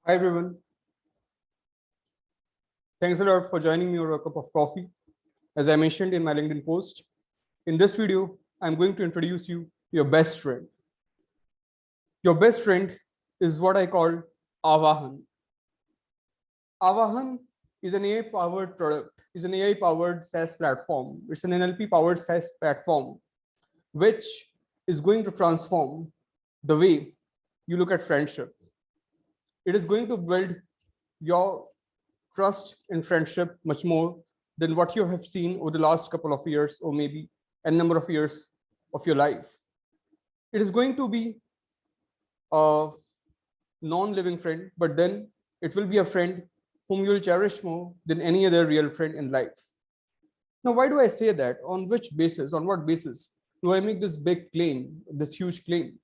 Hi everyone. Thanks a lot for joining me over a cup of coffee. As I mentioned in my LinkedIn post, in this video, I'm going to introduce you your best friend. Your best friend is what I call Aavaahana. Aavaahana is an AI-powered product, is an AI-powered SaaS platform. It's an NLP-powered SaaS platform, which is going to transform the way you look at friendship. It is going to build your trust in friendship much more than what you have seen over the last couple of years or maybe a number of years of your life. It is going to be a non-living friend, but then it will be a friend whom you will cherish more than any other real friend in life. Now, why do I say that? On which basis, on what basis do I make this big claim, this huge claim?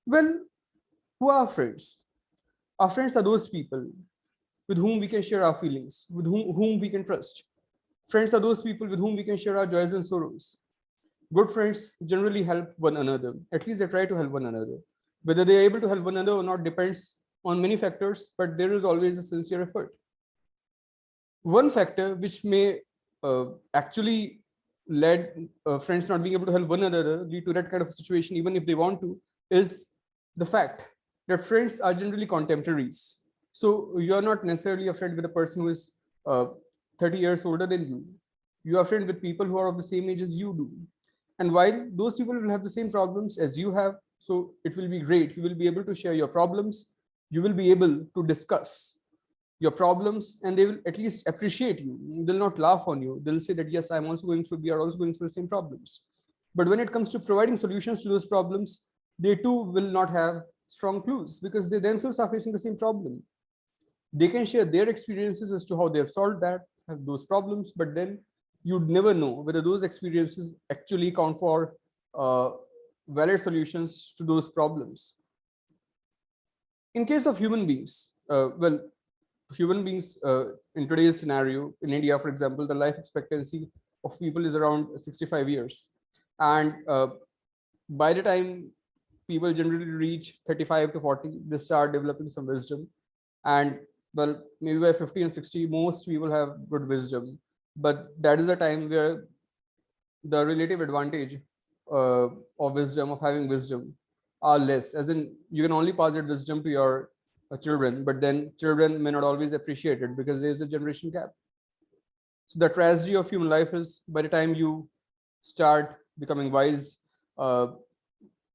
Well, who are friends? Our friends are those people with whom we can share our feelings, with whom we can trust. Friends are those people with whom we can share our joys and sorrows. Good friends generally help one another. At least they try to help one another. Whether they are able to help one another or not depends on many factors, but there is always a sincere effort. One factor which may actually lead friends not being able to help one another, lead to that kind of a situation, even if they want to, is the fact that friends are generally contemporaries. So you're not necessarily a friend with a person who is 30 years older than you. You are a friend with people who are of the same age as you do. And while those people will have the same problems as you have, so it will be great. You will be able to share your problems. You will be able to discuss your problems, and they will at least appreciate you. They'll not laugh on you. They'll say that, yes, we are also going through the same problems. But when it comes to providing solutions to those problems, they too will not have strong clues because they themselves are facing the same problem. They can share their experiences as to how they have solved those problems, but then you'd never know whether those experiences actually count for valid solutions to those problems. In case of human beings, human beings in today's scenario, in India, for example, the life expectancy of people is around 65 years. And by the time people generally reach 35 to 40, they start developing some wisdom. And well, maybe by 50 and 60, most people have good wisdom. But that is a time where the relative advantage of wisdom, of having wisdom, are less. As in, you can only pass that wisdom to your children, but then children may not always appreciate it because there is a generation gap. So the tragedy of human life is by the time you start becoming wise,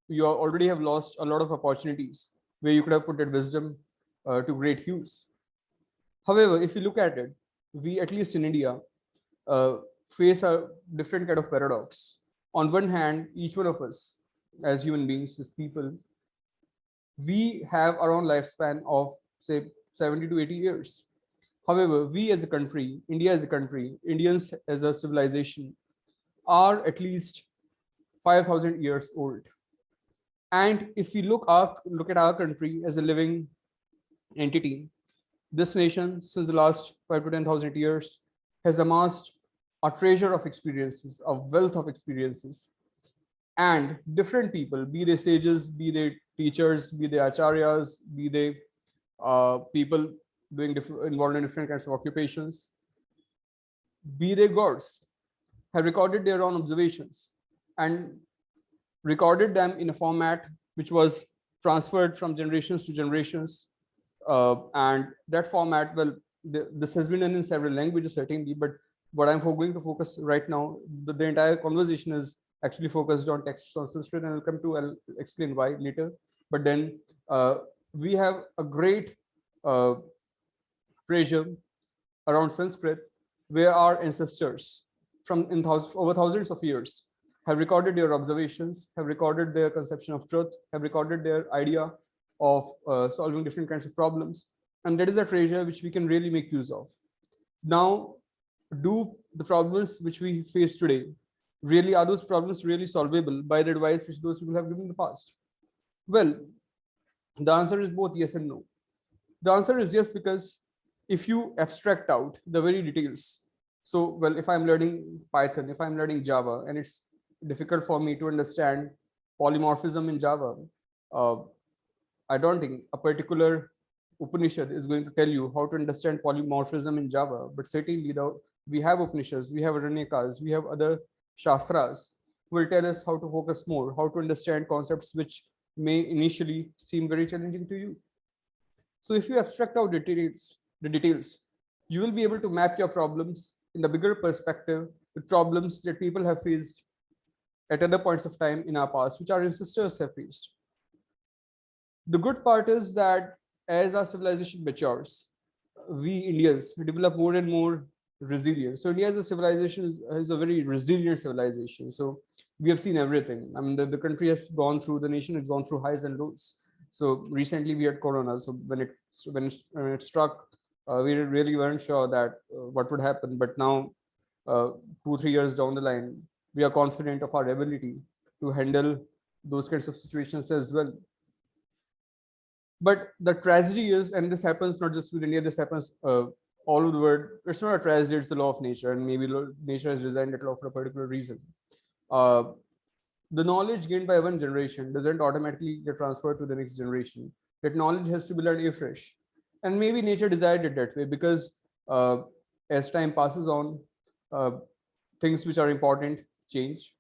you already have lost a lot of opportunities where you could have put that wisdom to great use. However, if you look at it, we, at least in India, face a different kind of paradox. On one hand, each one of us, as human beings, as people, we have our own lifespan of, say, 70 to 80 years. However, we as a country, India as a country, Indians as a civilization, are at least 5,000 years old. And if we look at our country as a living entity, this nation, since the last 5 to 10,000 years, has amassed a treasure of experiences, a wealth of experiences. And different people, be they sages, be they teachers, be they acharyas, be they people involved in different kinds of occupations, be they gods, have recorded their own observations and recorded them in a format which was transferred from generations to generations. And that format, well, this has been done in several languages, certainly, but what I'm going to focus right now, the entire conversation is actually focused on texts on Sanskrit, and I'll explain why later. But then we have a great treasure around Sanskrit, where our ancestors from over thousands of years have recorded their observations, have recorded their conception of truth, have recorded their idea of solving different kinds of problems. And that is a treasure which we can really make use of. Now, do the problems which we face today, are those problems really solvable by the advice which those people have given in the past? Well, the answer is both yes and no. The answer is yes, because if you abstract out the very details, so, well, if I'm learning Python, if I'm learning Java, and it's difficult for me to understand polymorphism in Java, I don't think a particular Upanishad is going to tell you how to understand polymorphism in Java, but certainly we have Upanishads, we have Aranyakas, we have other Shastras who will tell us how to focus more, how to understand concepts which may initially seem very challenging to you. So if you abstract out the details, you will be able to map your problems in the bigger perspective with problems that people have faced at other points of time in our past, which our ancestors have faced. The good part is that as our civilization matures, we Indians develop more and more resilience. So India as a civilization is a very resilient civilization. So we have seen everything. I mean, the country has gone through, the nation has gone through highs and lows. So recently we had Corona. So when it struck, we really weren't sure that what would happen. But now, 2-3 years down the line, we are confident of our ability to handle those kinds of situations as well. But the tragedy is, and this happens not just with India, this happens all over the world. It's not a tragedy, it's the law of nature, and maybe nature has designed that law for a particular reason. The knowledge gained by one generation doesn't automatically get transferred to the next generation. That knowledge has to be learned afresh. And maybe nature desired it that way because as time passes on, things which are important change.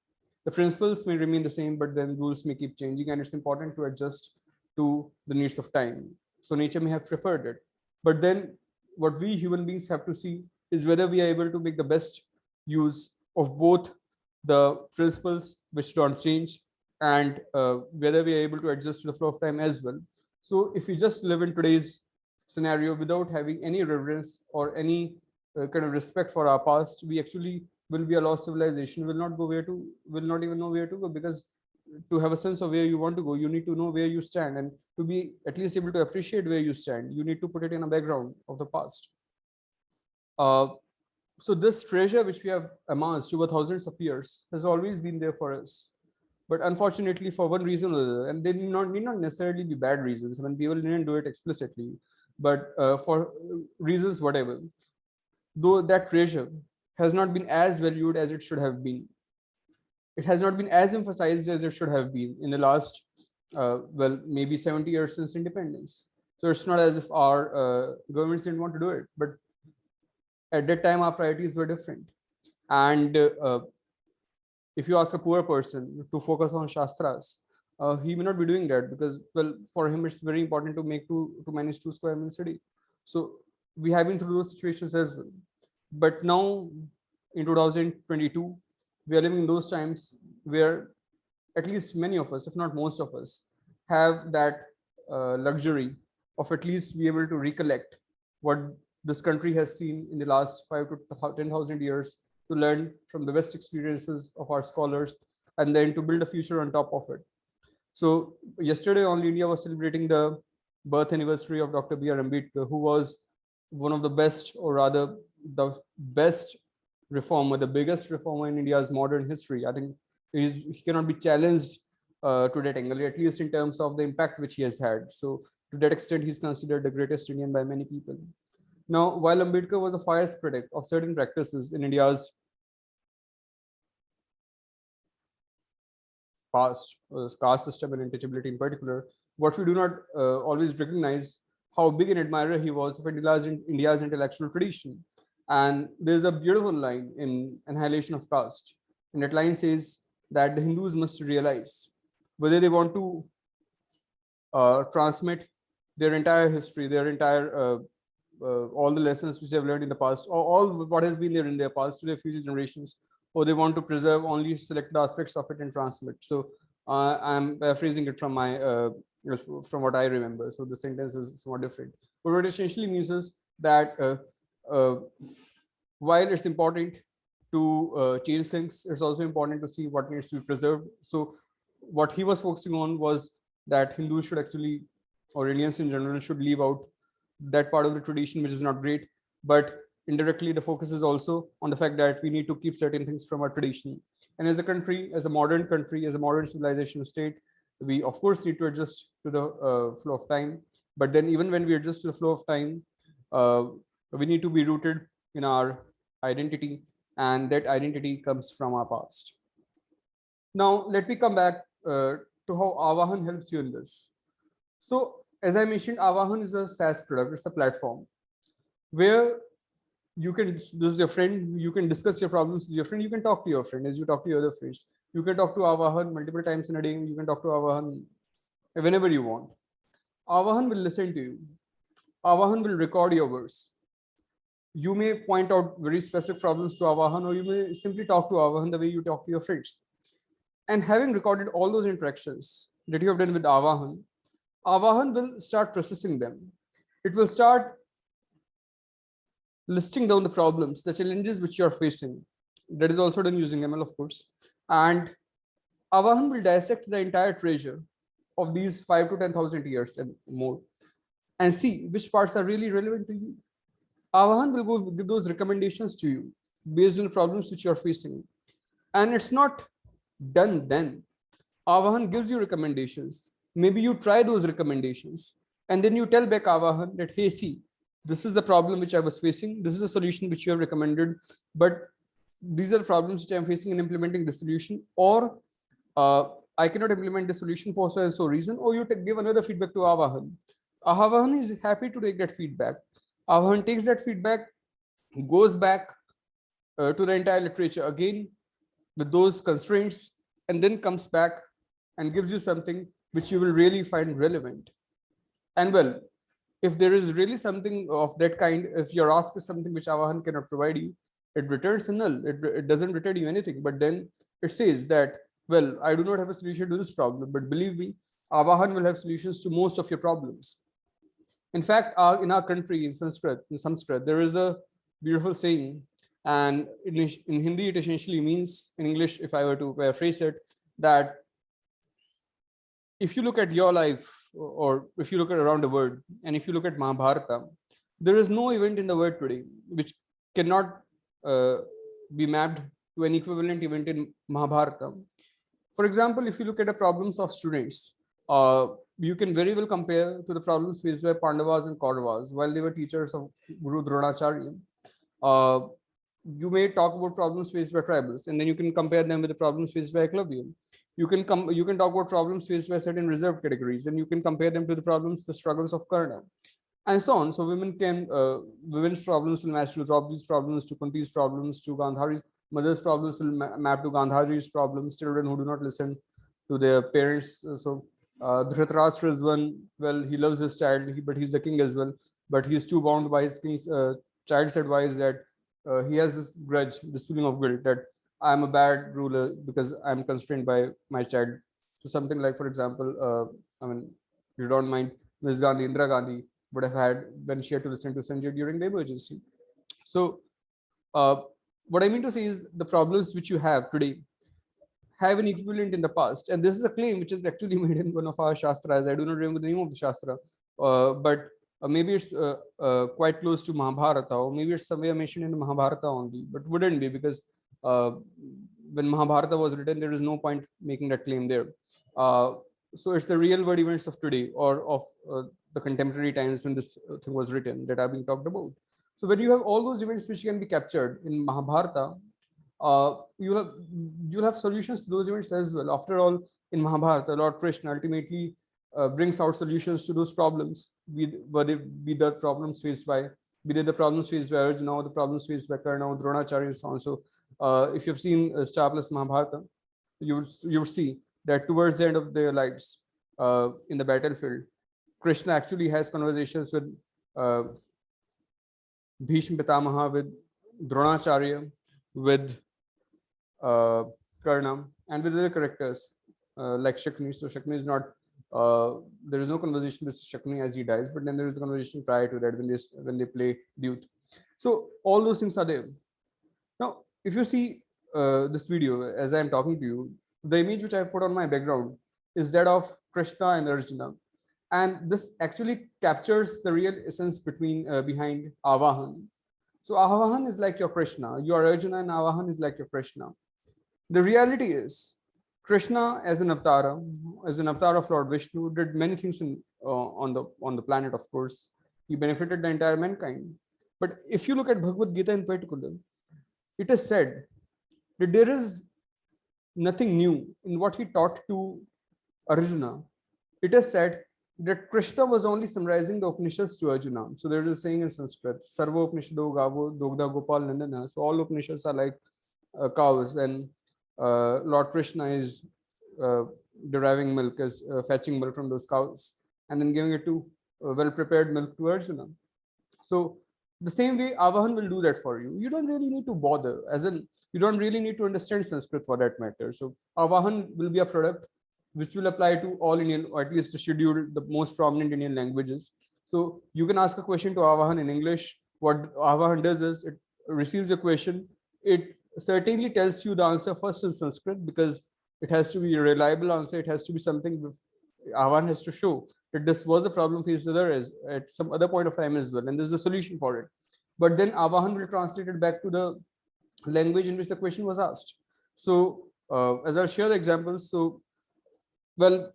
The principles may remain the same, but then rules may keep changing, and it's important to adjust to the needs of time. So nature may have preferred it. But then what we human beings have to see is whether we are able to make the best use of both the principles which don't change and whether we are able to adjust to the flow of time as well. So if we just live in today's scenario without having any reverence or any kind of respect for our past, we actually will be a lost civilization, will not even know where to go, because to have a sense of where you want to go, you need to know where you stand, and to be at least able to appreciate where you stand, you need to put it in a background of the past. So this treasure which we have amassed over thousands of years has always been there for us. But unfortunately, for one reason or other, and they need not necessarily be bad reasons, when people didn't do it explicitly, but for reasons whatever, though that treasure has not been as valued as it should have been. It has not been as emphasized as it should have been in the last, well, maybe 70 years since independence. So it's not as if our governments didn't want to do it, but at that time our priorities were different. And if you ask a poor person to focus on Shastras, he may not be doing that because, well, for him it's very important to manage 2 square meals a day. So we have been through those situations as well. But now in 2022, we are living in those times where at least many of us, if not most of us, have that luxury of at least be able to recollect what this country has seen in the last 5 to 10,000 years, to learn from the best experiences of our scholars, and then to build a future on top of it. So yesterday only, India was celebrating the birth anniversary of Dr. B.R. Ambedkar, who was one of the best, or rather the best reformer, the biggest reformer in India's modern history. I think he cannot be challenged to that angle, at least in terms of the impact which he has had. So to that extent, he's considered the greatest Indian by many people. Now, while Ambedkar was a fierce critic of certain practices in India's past, caste system and untouchability in particular, what we do not always recognize how big an admirer he was of India's intellectual tradition. And there's a beautiful line in Annihilation of Caste. And that line says that the Hindus must realize whether they want to transmit their entire history, their entire all the lessons which they've learned in the past, or all what has been there in their past to their future generations, or they want to preserve only select aspects of it and transmit. So I'm paraphrasing it from my from what I remember. So the sentence is somewhat different. But what it essentially means is that while it's important to change things, it's also important to see what needs to be preserved. So what he was focusing on was that Hindus should actually, or Indians in general, should leave out that part of the tradition which is not great, but indirectly the focus is also on the fact that we need to keep certain things from our tradition. And as a country, as a modern country, as a modern civilization state, we of course need to adjust to the flow of time. But then even when we adjust to the flow of time, we need to be rooted in our identity, and that identity comes from our past. Now let me come back to how Aavaahana helps you in this. So as I mentioned, Aavaahana is a SaaS product. It's a platform where you can, this is your friend, you can discuss your problems with your friend, you can talk to your friend as you talk to your other friends. You can talk to Aavaahana multiple times in a day, you can talk to Aavaahana whenever you want. Aavaahana will listen to you. Aavaahana will record your words. You may point out very specific problems to Aavaahana, or you may simply talk to Aavaahana the way you talk to your friends. And having recorded all those interactions that you have done with Aavaahana, Aavaahana will start processing them. It will start listing down the problems, the challenges which you are facing. That is also done using ML, of course. And Aavaahana will dissect the entire treasure of these 5 to 10,000 years and more, and see which parts are really relevant to you. Aavaahana will go give those recommendations to you based on the problems which you are facing. And it's not done then. Aavaahana gives you recommendations. Maybe you try those recommendations, and then you tell back Aavaahana that, hey, see, this is the problem which I was facing. This is the solution which you have recommended, but these are the problems which I'm facing in implementing the solution, or I cannot implement the solution for so and so reason, or you give another feedback to Aavaahana. Aavaahana is happy to take that feedback. Aavaahana takes that feedback, goes back to the entire literature again with those constraints, and then comes back and gives you something which you will really find relevant. And well, if there is really something of that kind, if your ask is something which Aavaahana cannot provide you, it returns a null. It doesn't return you anything. But then it says that, well, I do not have a solution to this problem, but believe me, Aavaahana will have solutions to most of your problems. In fact, in our country, in Sanskrit, there is a beautiful saying, and in Hindi, it essentially means, in English, if I were to paraphrase it, that if you look at your life, or if you look at around the world, and if you look at Mahabharata, there is no event in the world today which cannot be mapped to an equivalent event in Mahabharata. For example, if you look at the problems of students, you can very well compare to the problems faced by Pandavas and Kauravas while they were teachers of Guru Dronacharya. You may talk about problems faced by tribals, and then you can compare them with the problems faced by Eklavya. You can talk about problems faced by certain reserved categories, and you can compare them to the struggles of Karna, and so on. So women's problems will match to Draupadi's problems, to Kunti's problems, to Gandhari's mother's problems will map to Gandhari's problems. Children who do not listen to their parents. Dhritarashtra is one. Well, he loves his child, but he's the king as well. But he's too bound by his king's child's advice that he has this grudge, this feeling of guilt that I'm a bad ruler because I'm constrained by my child. So something like, for example, you don't mind, Ms. Gandhi, Indira Gandhi would have had when she had to listen to Sanjay during the emergency. So what I mean to say is the problems which you have today have an equivalent in the past. And this is a claim which is actually made in one of our Shastras. I do not remember the name of the Shastra, but maybe it's quite close to Mahabharata, or maybe it's somewhere mentioned in Mahabharata only, but wouldn't be, because when Mahabharata was written, there is no point making that claim there. So it's the real world events of today, or of the contemporary times when this thing was written, that are being talked about. So when you have all those events which can be captured in Mahabharata, you'll have solutions to those events as well. After all, in Mahabharata, Lord Krishna ultimately brings out solutions to those problems, be the problems faced by Arjuna, or the problems faced by Karna, or Dronacharya, and so on. So if you've seen Star Plus Mahabharata, you would see that towards the end of their lives, in the battlefield, Krishna actually has conversations with Bhishma Pitamaha, with Dronacharya, with Karna, and with other characters like Shakni. So Shakni is not, there is no conversation with Shakni as he dies, but then there is a conversation prior to that when they play Dute. So all those things are there. Now, if you see this video as I am talking to you, the image which I put on my background is that of Krishna and Arjuna, and this actually captures the real essence behind Aavaahana. So Aavaahana is like your Krishna, your Arjuna, and Aavaahana is like your Krishna. The reality is, Krishna as an avatar of Lord Vishnu, did many things on the planet. Of course, he benefited the entire mankind. But if you look at Bhagavad Gita in particular, it is said that there is nothing new in what he taught to Arjuna. It is said that Krishna was only summarizing the Upanishads to Arjuna. So there is a saying in Sanskrit, Sarva Upanishado Gavo Dogda Gopal Nandana. So all Upanishads are like cows, and Lord Krishna is deriving milk, as fetching milk from those cows, and then giving it to well-prepared milk to Arjuna. So the same way, Aavahan will do that for you. You don't really need to bother, as in you don't really need to understand Sanskrit for that matter. So Aavahan will be a product which will apply to all Indian, or at least the scheduled, the most prominent Indian languages. So you can ask a question to Aavahan in English. What Aavahan does is it receives a question. It certainly tells you the answer first in Sanskrit, because it has to be a reliable answer. It has to be something Aavahan has to show that this was a problem faced at some other point of time as well, and there's a solution for it. But then Aavahan will translate it back to the language in which the question was asked. So as I'll share the examples, so well,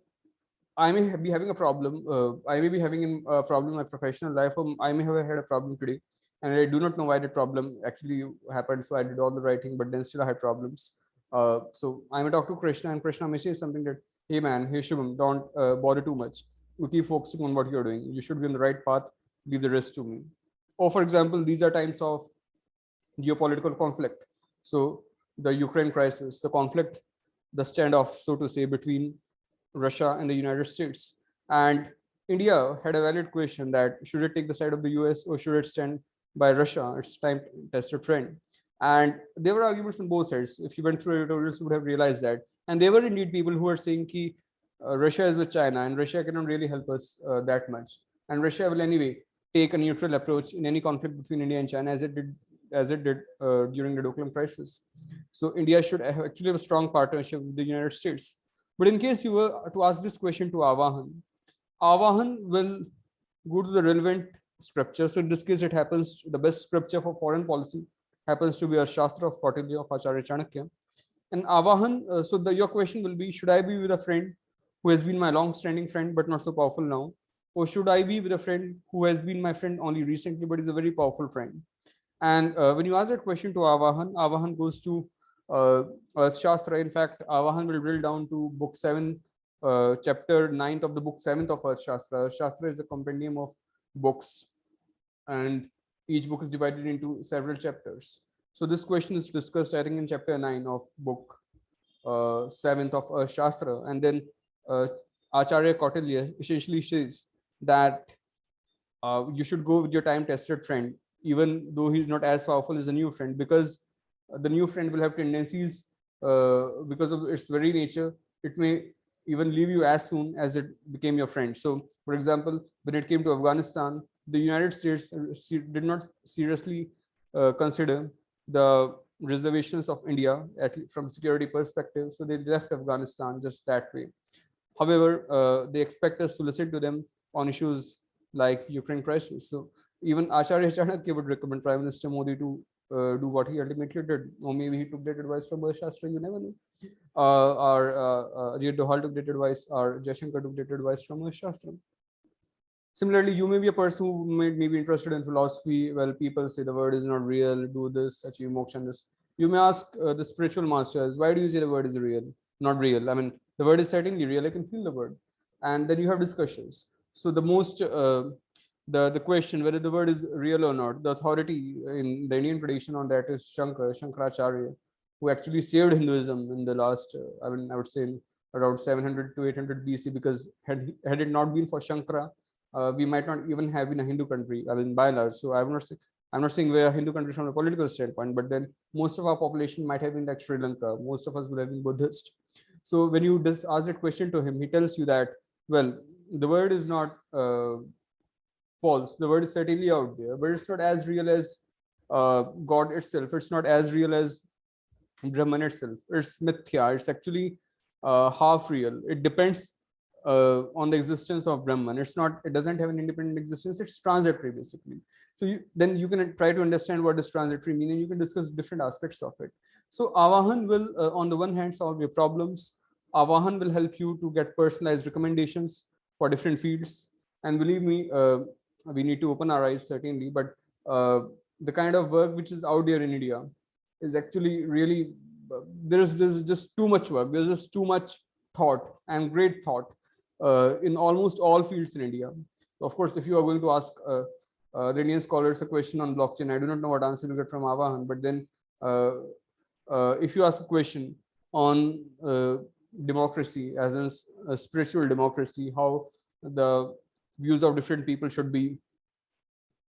I may be having a problem. I may be having a problem in my professional life, or I may have had a problem today, and I do not know why the problem actually happened. So I did all the writing, but then still I had problems. So I may talk to Krishna, and Krishna may say something that, "Hey man, hey Shivam, don't bother too much. You keep focusing on what you're doing. You should be on the right path. Leave the rest to me." Or for example, these are times of geopolitical conflict. So the Ukraine crisis, the conflict, the standoff, so to say, between Russia and the United States. And India had a valid question that should it take the side of the US or should it stand by Russia, its time tested friend. And there were arguments on both sides. If you went through editorials, you would have realized that. And there were indeed people who were saying that Russia is with China and Russia cannot really help us that much. And Russia will anyway take a neutral approach in any conflict between India and China, as it did during the Doklam crisis. So India should actually have a strong partnership with the United States. But in case you were to ask this question to Aavahan, Aavahan will go to the relevant scripture. So in this case, it happens the best scripture for foreign policy happens to be a Shastra of Kautilya of Acharya Chanakya. And Aavahan, so your question will be, should I be with a friend who has been my long-standing friend but not so powerful now? Or should I be with a friend who has been my friend only recently but is a very powerful friend? And when you ask that question to Aavahan, Aavahan goes to Shastra. In fact, Aavahan will drill down to book 7, chapter 9th of the book 7th of Shastra. Shastra is a compendium of books, and each book is divided into several chapters. So this question is discussed, I think, in chapter 9 of book 7th of Shastra. And then Acharya Kautilya essentially says that you should go with your time-tested friend, even though he's not as powerful as a new friend, because the new friend will have tendencies, because of its very nature, it may even leave you as soon as it became your friend. So, for example, when it came to Afghanistan, the United States did not seriously consider the reservations of India from a security perspective. So they left Afghanistan just that way. However, they expect us to listen to them on issues like Ukraine crisis. So even Acharya Chanakya would recommend Prime Minister Modi to do what he ultimately did, or maybe he took that advice from Shastra, you never know. Or Ajit Dohal took that advice, or Jaishankar took that advice from Shastra. Similarly, you may be a person who may be interested in philosophy. Well, people say the word is not real, do this, achieve moksha, this. You may ask the spiritual masters, why do you say the word is real, not real? I mean, the word is certainly real, I can feel the word. And then you have discussions. So the most, the question whether the word is real or not, the authority in the Indian tradition on that is Shankaracharya, who actually saved Hinduism in the last, I would say in around 700 to 800 BC, because had it not been for Shankara, we might not even have been a Hindu country, I mean, by and large. So I'm not saying we're a Hindu country from a political standpoint, but then most of our population might have been like Sri Lanka. Most of us would have been Buddhist. So when you ask that question to him, he tells you that, well, the word is not false. The word is certainly out there, but it's not as real as God itself. It's not as real as Brahman itself. It's mithya. It's actually half real. It depends on the existence of Brahman. It doesn't have an independent existence. It's transitory, basically. So then you can try to understand what does transitory mean, and you can discuss different aspects of it. So Aavahan will, on the one hand, solve your problems. Aavahan will help you to get personalized recommendations for different fields. And believe me, we need to open our eyes, certainly, but the kind of work which is out there in India is actually really, there's just too much work. There's just too much thought and great thought. in almost all fields in India. Of course, if you are going to ask the Indian scholars a question on blockchain, I do not know what answer you get from Aavaahana, but then if you ask a question on democracy, as in a spiritual democracy, how the views of different people should be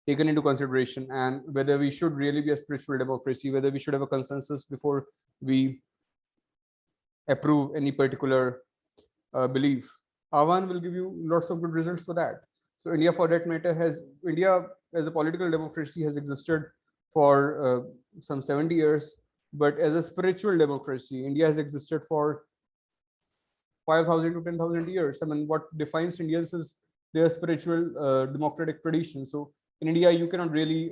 taken into consideration, and whether we should really be a spiritual democracy, whether we should have a consensus before we approve any particular belief, Aavaahana will give you lots of good results for that. So India, for that matter, India as a political democracy has existed for some 70 years, but as a spiritual democracy, India has existed for 5,000 to 10,000 years. I mean, what defines Indians is their spiritual democratic tradition. So in India, you cannot really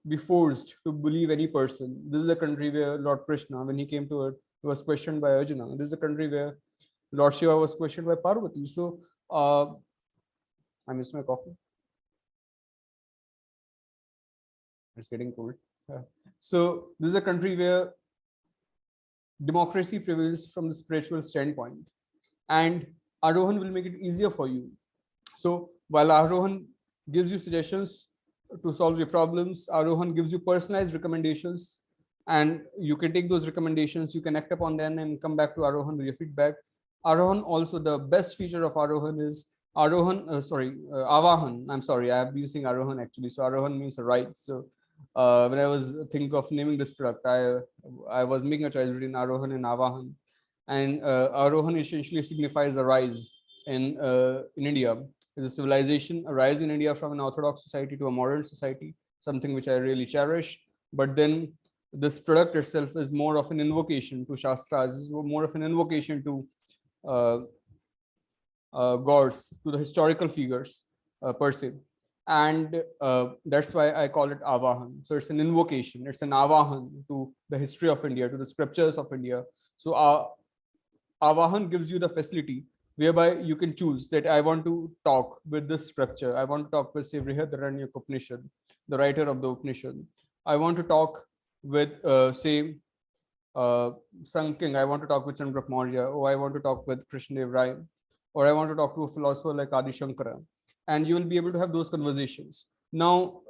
be forced to believe any person. This is a country where Lord Krishna, when he came to Earth, he was questioned by Arjuna. This is a country where Lord Shiva was questioned by Parvati. So I missed my coffee. It's getting cold. So this is a country where democracy prevails from the spiritual standpoint, and Aarohan will make it easier for you. So while Aarohan gives you suggestions to solve your problems, Aarohan gives you personalized recommendations, and you can take those recommendations, you can act upon them and come back to Aarohan with your feedback. Aarohan also, the best feature of Aarohan is Aavaahana. I'm sorry, I have been using Aarohan actually. So Aarohan means a rise. So when I was thinking of naming this product, I was making a choice between Aarohan and Aavaahana. And Aarohan essentially signifies a rise in India. It's a civilization, a rise in India from an orthodox society to a modern society, something which I really cherish. But then this product itself is more of an invocation to Shastras, is more of an invocation to gods, to the historical figures per se. And that's why I call it Aavahan. So it's an invocation, it's an Aavahan to the history of India, to the scriptures of India. So Aavahan gives you the facility whereby you can choose that I want to talk with this scripture. I want to talk with, say, Brihadaranyaka Upanishad, the writer of the Upanishad. I want to talk with, say, Sun King. I want to talk with Chandrak Maurya, or I want to talk with Krishna Dev Rai, or I want to talk to a philosopher like Adi Shankara. And you will be able to have those conversations. Now,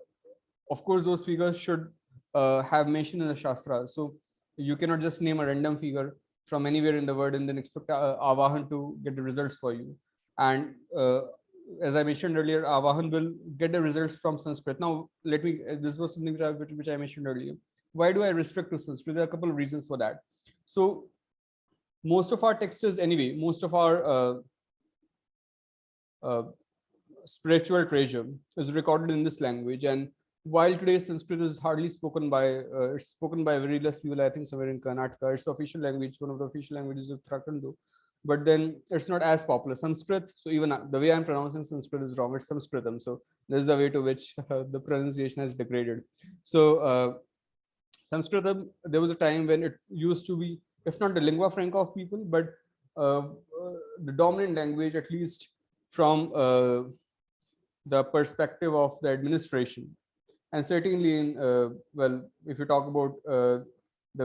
of course, those figures should have mention in the Shastras. So you cannot just name a random figure from anywhere in the world and then expect Aavahan to get the results for you. And as I mentioned earlier, Aavahan will get the results from Sanskrit. Now, this was something which I mentioned earlier. Why do I restrict to Sanskrit? There are a couple of reasons for that. So most of our texts anyway, most of our spiritual treasure is recorded in this language. And while today Sanskrit is hardly spoken by, it's spoken by very less people, I think somewhere in Karnataka. It's the official language, one of the official languages of Uttarakhand, but then it's not as popular. Sanskrit, so even the way I'm pronouncing Sanskrit is wrong, it's Sanskritam. So this is the way to which the pronunciation has degraded. So Sanskritam, there was a time when it used to be, if not the lingua franca of people, but the dominant language, at least from the perspective of the administration. And certainly in, well, if you talk about the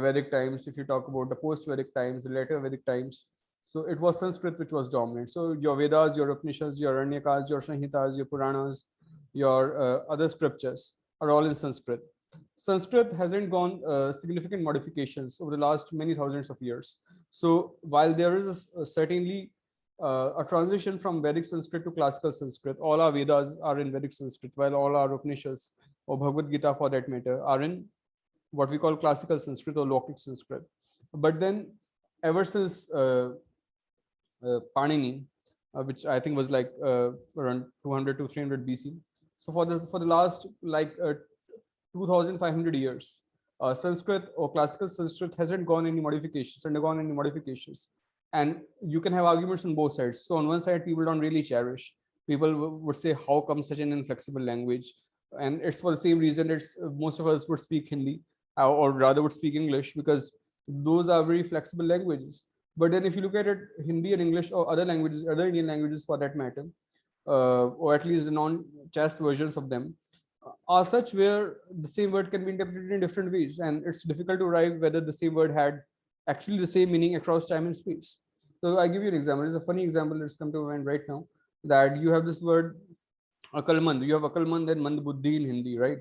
Vedic times, if you talk about the post-Vedic times, the later Vedic times, so it was Sanskrit which was dominant. So your Vedas, your Upanishads, your Aranyakas, your Sanhitas, your Puranas, your other scriptures are all in Sanskrit. Sanskrit hasn't gone significant modifications over the last many thousands of years. So while there is certainly a transition from Vedic Sanskrit to classical Sanskrit, all our Vedas are in Vedic Sanskrit, while all our Upanishads or Bhagavad Gita for that matter are in what we call classical Sanskrit or Lokik Sanskrit. But then ever since Panini, which I think was like around 200 to 300 BC. So for the last like 2,500 years, Sanskrit or classical Sanskrit hasn't undergone any modifications. And you can have arguments on both sides. So on one side, people don't really cherish. People would say, how come such an inflexible language? And it's for the same reason it's most of us would speak Hindi or rather would speak English, because those are very flexible languages. But then if you look at it, Hindi and English or other languages, other Indian languages for that matter, or at least the non-chast versions of them, are such where the same word can be interpreted in different ways. And it's difficult to arrive whether the same word had actually the same meaning across time and space. So I give you an example. It's a funny example that's come to mind right now, that you have this word akalmand. You have akalmand and mand buddhi in Hindi, right?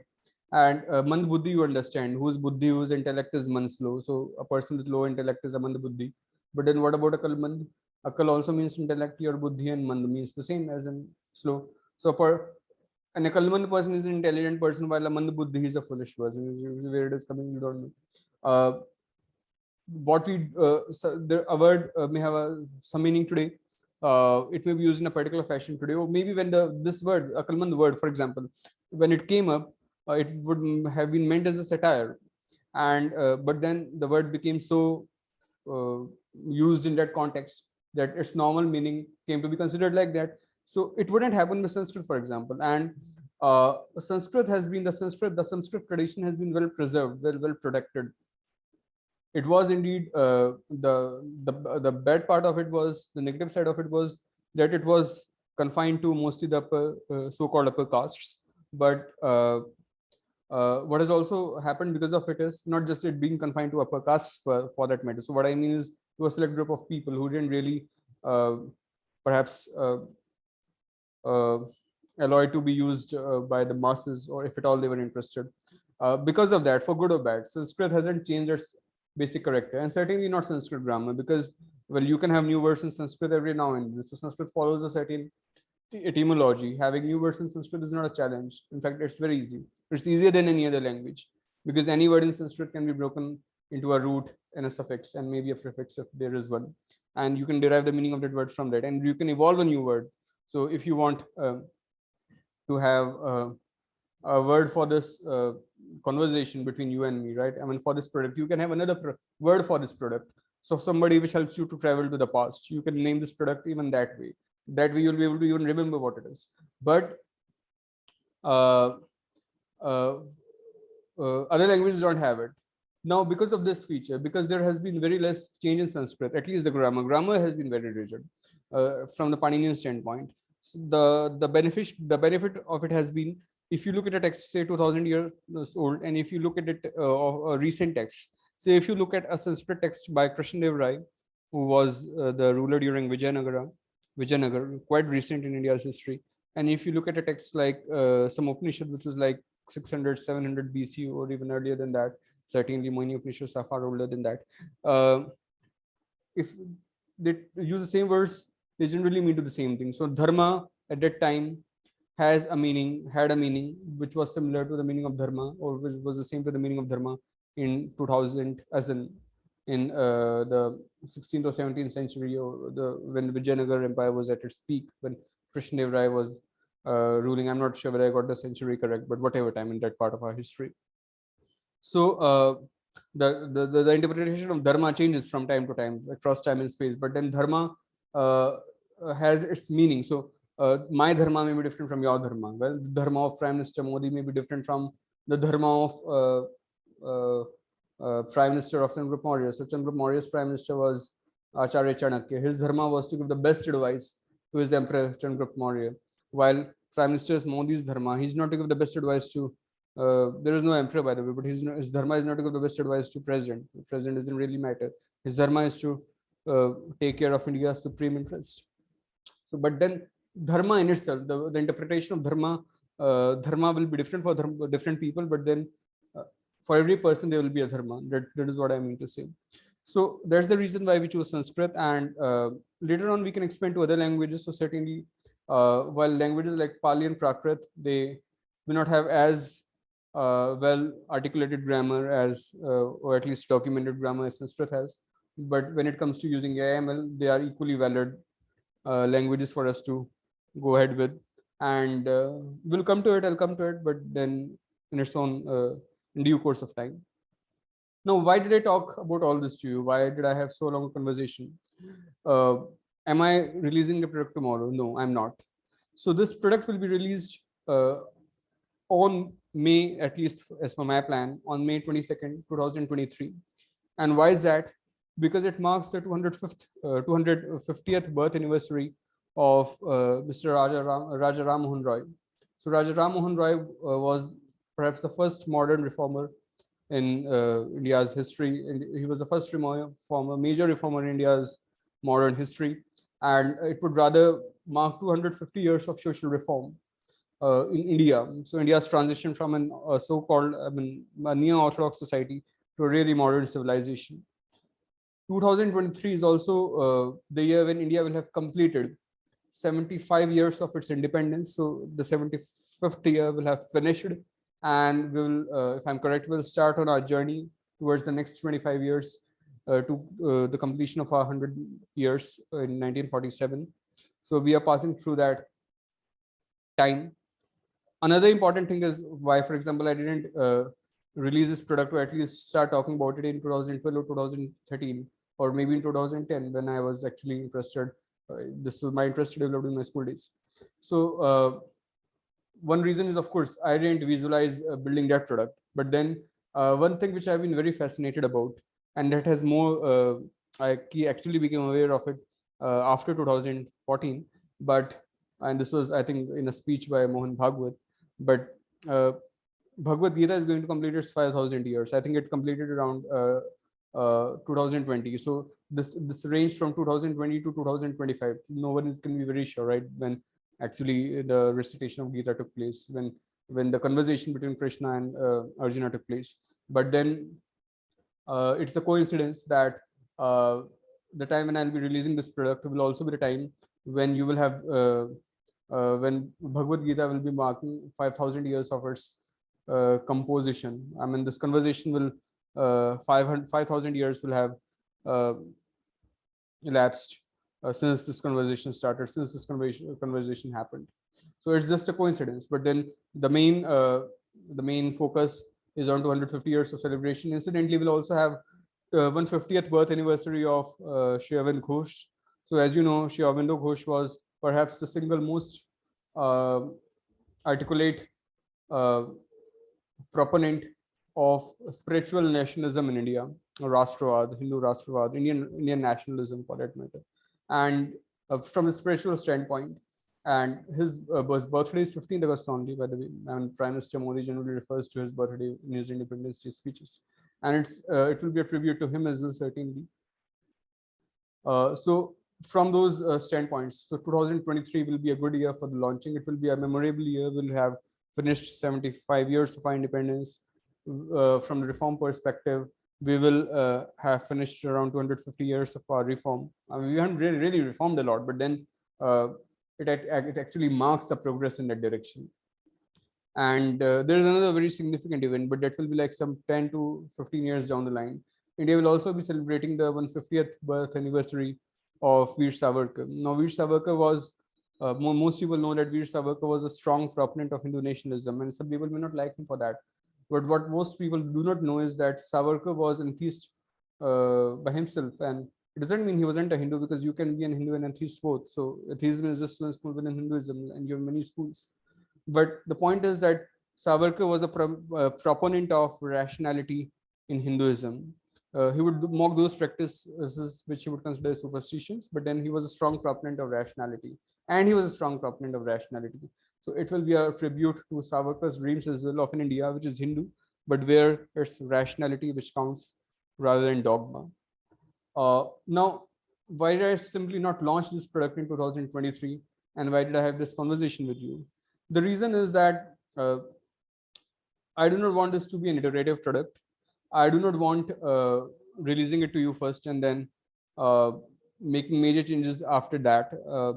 And mand buddhi you understand, whose buddhi, whose intellect is man slow. So a person with low intellect is a mand buddhi. But then what about akalmand? Akal also means intellect, your buddhi and mand means the same as in slow. So an akalmand person is an intelligent person, while a mand buddhi is a foolish person. Where it is coming, you don't know. What we a word may have some meaning today. It may be used in a particular fashion today, or maybe when this word akalmand word, for example, when it came up, it would have been meant as a satire, and but then the word became so uh, used in that context that its normal meaning came to be considered like that. So it wouldn't happen with Sanskrit, for example. And Sanskrit has been the Sanskrit tradition has been well preserved, well protected. It was indeed the bad part of it was, the negative side of it was that it was confined to mostly the so-called upper castes. But what has also happened because of it is not just it being confined to upper castes for that matter. So what I mean is, to a select group of people who didn't really perhaps uh, allow it to be used by the masses, or if at all they were interested. Because of that, for good or bad, Sanskrit hasn't changed its basic character, and certainly not Sanskrit grammar, because, well, you can have new words in Sanskrit every now and then. So Sanskrit follows a certain etymology. Having new words in Sanskrit is not a challenge. In fact, it's very easy. It's easier than any other language, because any word in Sanskrit can be broken into a root and a suffix and maybe a prefix if there is one, and you can derive the meaning of that word from that, and you can evolve a new word. So if you want to have a word for this conversation between you and me, right? I mean, for this product, you can have another word for this product. So somebody which helps you to travel to the past, you can name this product even that way. That way you'll be able to even remember what it is. But uh, uh, other languages don't have it. Now, because of this feature, because there has been very less change in Sanskrit, at least the grammar has been very rigid from the Paninian standpoint. So the benefit of it has been, if you look at a text say 2000 years old, and if you look at it recent texts, say if you look at a Sanskrit text by Krishnadev Rai, who was the ruler during Vijayanagar, quite recent in India's history, and if you look at a text like some Upanishad, which was like 600 700 BC or even earlier than that, certainly Moini Upanishads are far older than that. If they use the same words, they generally mean to the same thing. So dharma at that time had a meaning which was similar to the meaning of dharma, or which was the same to the meaning of dharma in 2000, as in the 16th or 17th century, or when the Vijayanagar Empire was at its peak, when Krishnadev Rai was ruling. I'm not sure whether I got the century correct, but whatever time in that part of our history. So the interpretation of dharma changes from time to time across time and space, but then dharma has its meaning. So my dharma may be different from your dharma. Well, the dharma of Prime Minister Modi may be different from the dharma of Prime Minister of Chandragupta Maurya. So Chandragupta Maurya's Prime Minister was Acharya Chanakya. His dharma was to give the best advice to his Emperor Chandragupta Maurya, while Prime Minister Modi's dharma, he's not to give the best advice to there is no emperor, by the way, but his dharma is not to give the best advice to president. The president doesn't really matter. His dharma is to take care of India's supreme interest. So, but then dharma in itself, the interpretation of dharma will be different for different people, but then for every person there will be a dharma. That is what I mean to say. So that's the reason why we chose Sanskrit, and later on we can expand to other languages. So certainly, while languages like Pali and Prakrit, they do not have as well articulated grammar as, or at least documented grammar as Sanskrit has. But when it comes to using AML, they are equally valid languages for us to go ahead with. And we'll come to it, I'll come to it, but then in its own in due course of time. Now, why did I talk about all this to you? Why did I have so long a conversation? Am I releasing the product tomorrow? No, I'm not. So this product will be released on May, at least as per my plan, on May 22nd, 2023. And why is that? Because it marks the 250th birth anniversary of Mr. Raja Ram Mohan Roy. So Raja Ram Mohan Roy was perhaps the first modern reformer in India's history. And he was the first reformer, major reformer in India's modern history, and it would rather mark 250 years of social reform in India. So India's transition from an so-called a neo-orthodox society to a really modern civilization. 2023 is also the year when India will have completed 75 years of its independence. So the 75th year will have finished, and we will, if I'm correct, we'll start on our journey towards the next 25 years to the completion of our 100 years in 1947. So we are passing through that time. Another important thing is why, for example, I didn't release this product, or at least start talking about it in 2012 or 2013, or maybe in 2010 when I was actually interested. This was my interest developed in my school days. So one reason is, of course, I didn't visualize building that product. But then one thing which I've been very fascinated about, and that has more, I actually became aware of it after 2014. But, and this was, I think, in a speech by Mohan Bhagwat. But Bhagavad Gita is going to complete its 5,000 years. I think it completed around 2020. So this ranged from 2020 to 2025. No one can be very sure, right, when actually the recitation of Gita took place, when the conversation between Krishna and Arjuna took place. But then it's a coincidence that the time when I'll be releasing this product will also be the time when you will have when Bhagavad Gita will be marking 5,000 years of its composition. I mean, this conversation will 5,000 years will have elapsed since this conversation started, since this conversation happened. So it's just a coincidence. But then the main focus is on 250 years of celebration. Incidentally, we'll also have 150th birth anniversary of Shri Arvind Ghosh. So as you know, Shri Aurobindo Ghosh was perhaps the single most articulate proponent of spiritual nationalism in India, Rashtravad, Hindu Rashtravad, Indian nationalism for that matter. And from a spiritual standpoint, and his birthday is 15th August only, by the way, and Prime Minister Modi generally refers to his birthday in his Independence Day speeches. And it will be a tribute to him as well, certainly. So from those standpoints, so 2023 will be a good year for the launching. It will be a memorable year. We'll have finished 75 years of our independence. From the reform perspective, we will have finished around 250 years of our reform. I mean, we haven't really reformed a lot, but then it actually marks the progress in that direction. And there is another very significant event, but that will be like some 10 to 15 years down the line. India will also be celebrating the 150th birth anniversary of Veer Savarkar. Now, Veer Savarkar was, most people know that Veer Savarkar was a strong proponent of Hindu nationalism, and some people may not like him for that. But what most people do not know is that Savarkar was an atheist by himself, and it doesn't mean he wasn't a Hindu, because you can be an Hindu and an atheist both. So atheism is just one school within Hinduism, and you have many schools. But the point is that Savarkar was a proponent of rationality in Hinduism. He would mock those practices which he would consider superstitions, but then he was a strong proponent of rationality, and he was a strong proponent of rationality. So it will be a tribute to Savarkar's dreams as well of an India which is Hindu, but where it's rationality which counts rather than dogma. Now, why did I simply not launch this product in 2023, and why did I have this conversation with you? The reason is that I do not want this to be an iterative product. I do not want releasing it to you first and then making major changes after that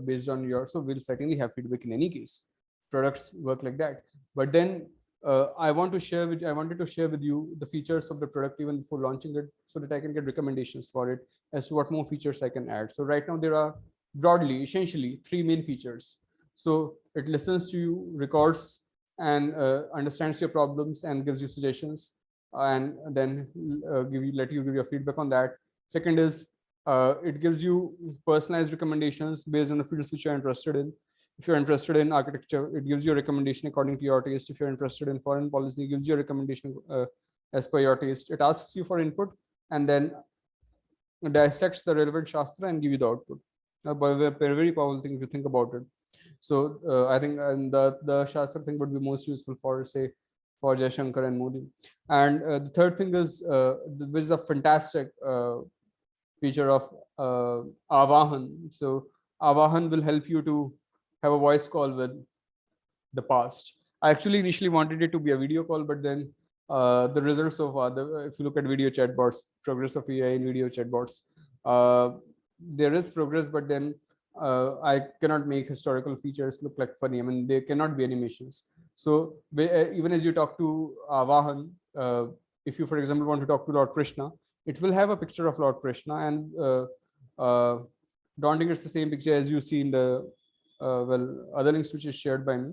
based on your. So we'll certainly have feedback in any case. Products work like that. But then I wanted to share with you the features of the product even before launching it, so that I can get recommendations for it as to what more features I can add. So right now there are broadly, essentially, 3 main features. So it listens to you, records, and understands your problems and gives you suggestions, and then let you give your feedback on that. Second is it gives you personalized recommendations based on the fields which you're interested in. If you're interested in architecture, it gives you a recommendation according to your taste. If you're interested in foreign policy, it gives you a recommendation as per your taste. It asks you for input and then dissects the relevant shastra and give you the output. A very powerful thing if you think about it. So I think the shastra thing would be most useful for, say, for Jaishankar and Modi. And the third thing is, which is a fantastic feature of Aavaahana. So Aavaahana will help you to have a voice call with the past. I actually initially wanted it to be a video call, but then the results of if you look at video chatbots, progress of AI in video chatbots, there is progress, but then I cannot make historical features look like funny. I mean, they cannot be animations. So even as you talk to Aavahan, if you, for example, want to talk to Lord Krishna, it will have a picture of Lord Krishna, and don't think it's the same picture as you see in the other links which is shared by me.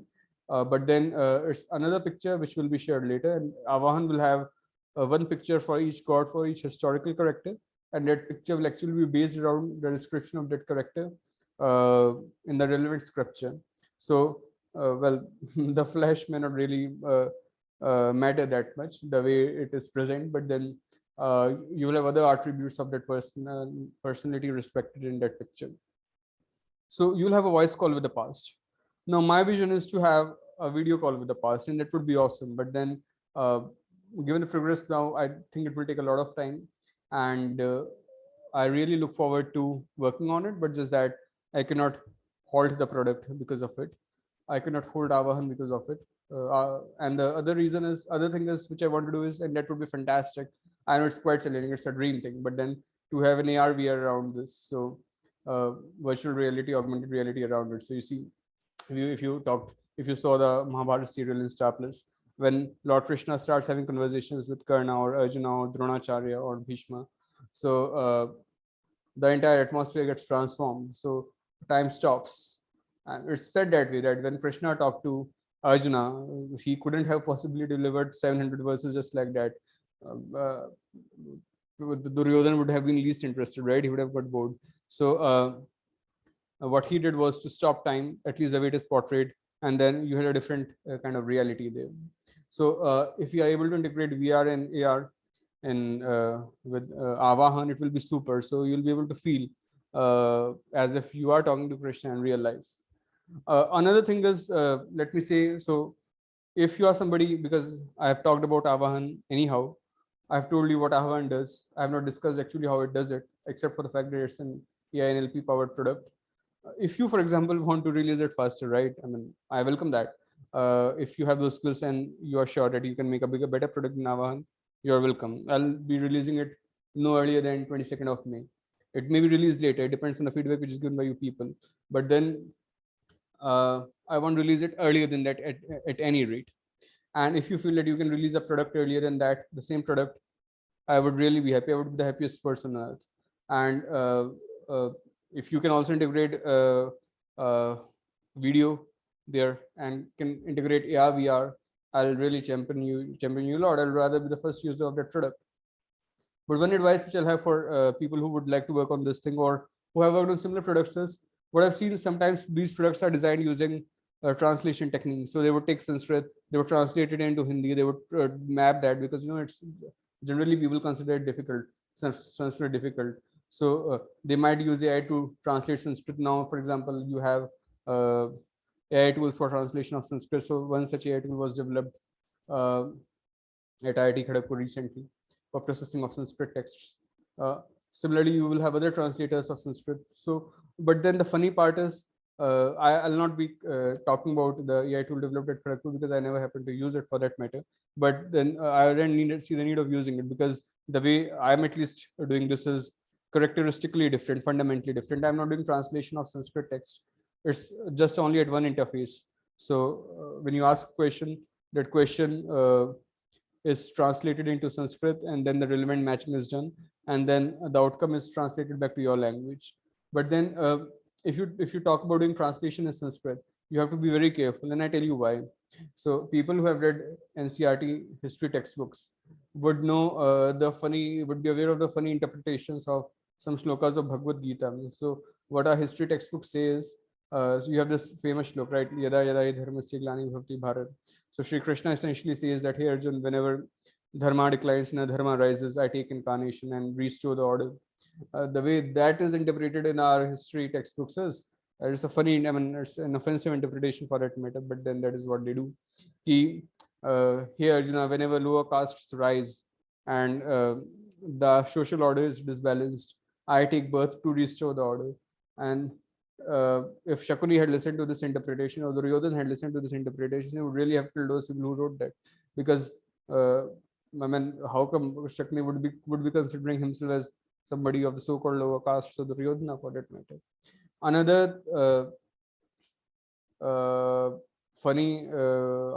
But then it's another picture which will be shared later, and Aavahan will have one picture for each god, for each historical character, and that picture will actually be based around the description of that character in the relevant scripture. So the flesh may not really matter that much the way it is present, but then you will have other attributes of that personality respected in that picture. So you'll have a voice call with the past. Now my vision is to have a video call with the past, and that would be awesome. But then given the progress now, I think it will take a lot of time, and I really look forward to working on it, but just that I cannot halt the product because of it. I cannot hold Aavahan because of it. And the other thing is which I want to do is, and that would be fantastic. I know it's quite challenging, it's a dream thing, but then to have an AR VR around this, so virtual reality, augmented reality around it. So you see, if you saw the Mahabharata serial in Star Plus, when Lord Krishna starts having conversations with Karna or Arjuna or Dronacharya or Bhishma, so the entire atmosphere gets transformed. So time stops, and it's said that way, that when Krishna talked to Arjuna, he couldn't have possibly delivered 700 verses just like that. The Duryodhana would have been least interested, right? He would have got bored. So what he did was to stop time, at least the way it is portrayed, and then you had a different kind of reality there. So if you are able to integrate VR and AR and with Aavahan, it will be super. So you'll be able to feel as if you are talking to Krishna in real life. Another thing is, let me say, so if you are somebody, because I have talked about Aavahan anyhow, I've told you what Aavahan does. I have not discussed actually how it does it, except for the fact that it's an AI NLP powered product. If you, for example, want to release it faster, right? I mean, I welcome that. If you have those skills and you are sure that you can make a better product in Aavahan, you're welcome. I'll be releasing it no earlier than 22nd of May. It may be released later. It depends on the feedback which is given by you people. But then I want to release it earlier than that at any rate. And if you feel that you can release a product earlier than that, the same product, I would really be happy. I would be the happiest person on earth. And if you can also integrate video there and can integrate AR, VR, I'll really champion you a lot. I'll rather be the first user of that product. But one advice which I'll have for people who would like to work on this thing or who have worked on similar products is, what I've seen is sometimes these products are designed using translation techniques. So they would take Sanskrit, they would translate it into Hindi, they would map that, because it's generally people consider it difficult, Sanskrit difficult. So they might use AI to translate Sanskrit. Now, for example, you have AI tools for translation of Sanskrit. So one such AI tool was developed at IIT Kharagpur recently for processing of Sanskrit texts. Similarly, you will have other translators of Sanskrit. So, but then the funny part is, I'll not be talking about the AI tool developed at Kharagpur because I never happened to use it for that matter. But then I didn't see the need of using it, because the way I'm at least doing this is characteristically different, fundamentally different. I'm not doing translation of Sanskrit text. It's just only at one interface. So when you ask a question, that question is translated into Sanskrit, and then the relevant matching is done, and then the outcome is translated back to your language. But then if you talk about doing translation in Sanskrit, you have to be very careful, and I tell you why. So people who have read NCERT history textbooks would know would be aware of the funny interpretations of some shlokas of Bhagavad Gita. So what our history textbook says, so you have this famous slok, right? Yada yada hi dharmasya glani bhavati bharat. So Sri Krishna essentially says that, hey Arjun, whenever dharma declines and dharma rises, I take incarnation and restore the order. The way that is interpreted in our history textbooks is, it's a funny, I mean, it's an offensive interpretation for that matter, but then that is what they do. Here, Arjuna, whenever lower castes rise and the social order is disbalanced, I take birth to restore the order. And if Shakuni had listened to this interpretation, or Duryodhan had listened to this interpretation, he would really have killed those people who wrote that. Because I mean, how come Shakuni would be considering himself as somebody of the so-called lower caste, so Duryodhana for that matter. Another funny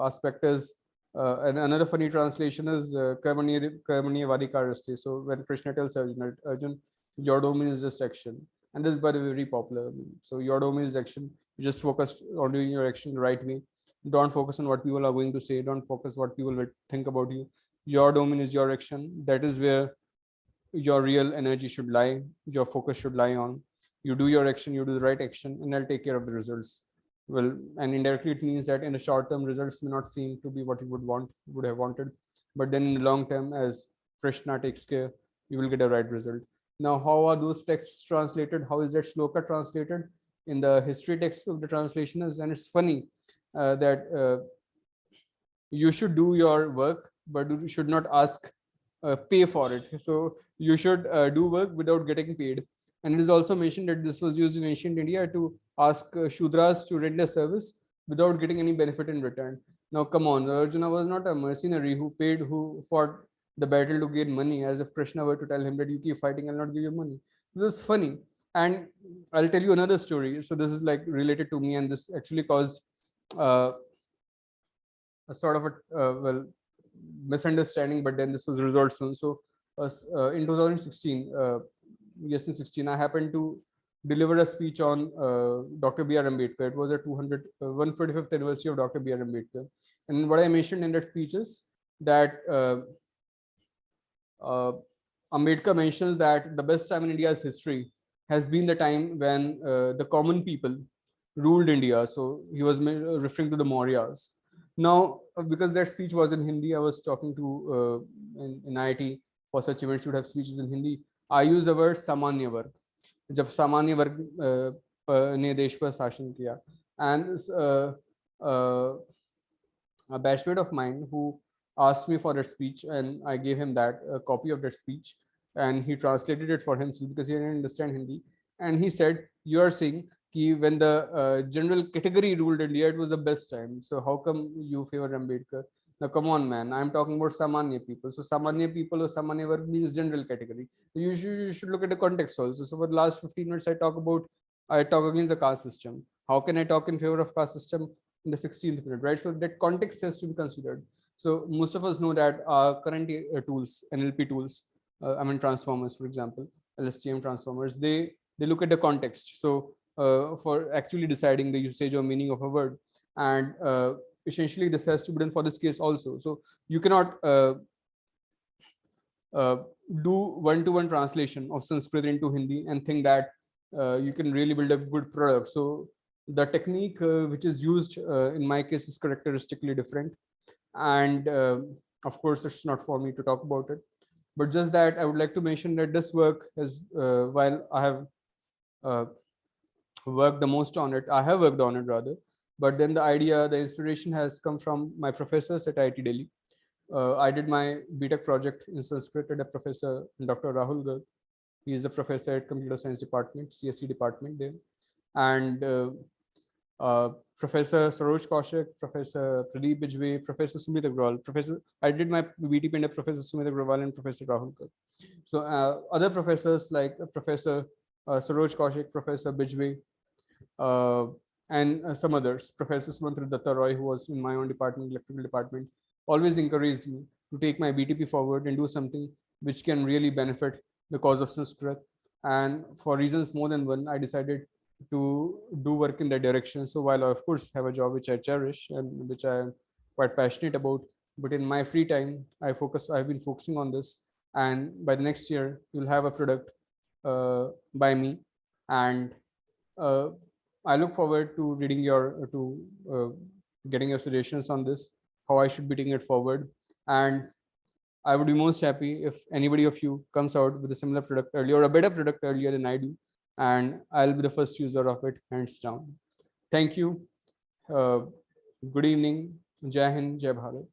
aspect is, and another funny translation is Karmaniya Vadikaraste. So when Krishna tells Arjun, your domain is just action. And this is by the way very popular. So your domain is action. You just focus on doing your action the right way. Don't focus on what people are going to say. Don't focus what people will think about you. Your domain is your action. That is where your real energy should lie. Your focus should lie on. You do your action, you do the right action, and I'll take care of the results. Well, and indirectly it means that in the short term, results may not seem to be what you would have wanted, but then in the long term, as Krishna takes care, you will get a right result. Now, how are those texts translated? How is that shloka translated? In the history text of the translation is, and it's funny that you should do your work, but you should not ask pay for it. So you should do work without getting paid. And it is also mentioned that this was used in ancient India to ask Shudras to render service without getting any benefit in return. Now, come on, Arjuna was not a mercenary who fought the battle to gain money, as if Krishna were to tell him that you keep fighting, I'll not give you money. This is funny. And I'll tell you another story. So this is like related to me, and this actually caused a sort of a misunderstanding, but then this was resolved soon. So in 2016, yes, in 16, I happened to deliver a speech on Dr. B.R. Ambedkar. It was a 145th anniversary of Dr. B.R. Ambedkar. And what I mentioned in that speech is that Ambedkar mentions that the best time in India's history has been the time when the common people ruled India. So he was referring to the Mauryas. Now, because that speech was in Hindi, I was talking to in IIT for such events, you would have speeches in Hindi. I use the word सामान्य वर्ग. जब सामान्य वर्ग ने देश पर शासन किया, and a batchmate of mine who asked me for that speech, and I gave him that a copy of that speech, and he translated it for himself because he didn't understand Hindi, and he said, "You are saying when the general category ruled India, it was the best time. So how come you favor Ambedkar?" Now, come on, man. I'm talking about Samanya people. So Samanya people or Samanya work means general category. You should look at the context also. So for the last 15 minutes, I talk against the caste system. How can I talk in favor of caste system in the 16th minute, right? So that context has to be considered. So most of us know that our current tools, NLP tools, I mean transformers, for example, LSTM transformers, they look at the context. So for actually deciding the usage or meaning of a word, and essentially this has to be done for this case also. So you cannot do one-to-one translation of Sanskrit into Hindi and think that you can really build a good product. So the technique which is used in my case is characteristically different, and of course it's not for me to talk about it, but just that I would like to mention that this work is while I have worked the most on it, I have worked on it rather, but then the idea, the inspiration has come from my professors at IIT Delhi. I did my BTech project in Sanskrit at a professor, Dr. Rahul Garg. He is a professor at Computer Science Department, CSC department there, and Professor Saroj Kaushik, Professor Pradeep Bijwe, Professor Sumit Agrawal. I did my BTP under Professor Sumit Agrawal and Professor Rahul Garg. So other professors like Professor Saroj Kaushik, Professor Bijwe, and some others, Professor Sumantra Datta Roy, who was in my own department, electrical department, always encouraged me to take my BTP forward and do something which can really benefit the cause of Sanskrit. And for reasons more than one, I decided to do work in that direction. So while I of course have a job which I cherish and which I am quite passionate about, but in my free time, I've been focusing on this. And by the next year, you'll have a product by me. And I look forward to reading getting your suggestions on this, how I should be taking it forward. And I would be most happy if anybody of you comes out with a similar product earlier or a better product earlier than I do. And I'll be the first user of it, hands down. Thank you. Good evening. Jai Hind, Jai Bharat.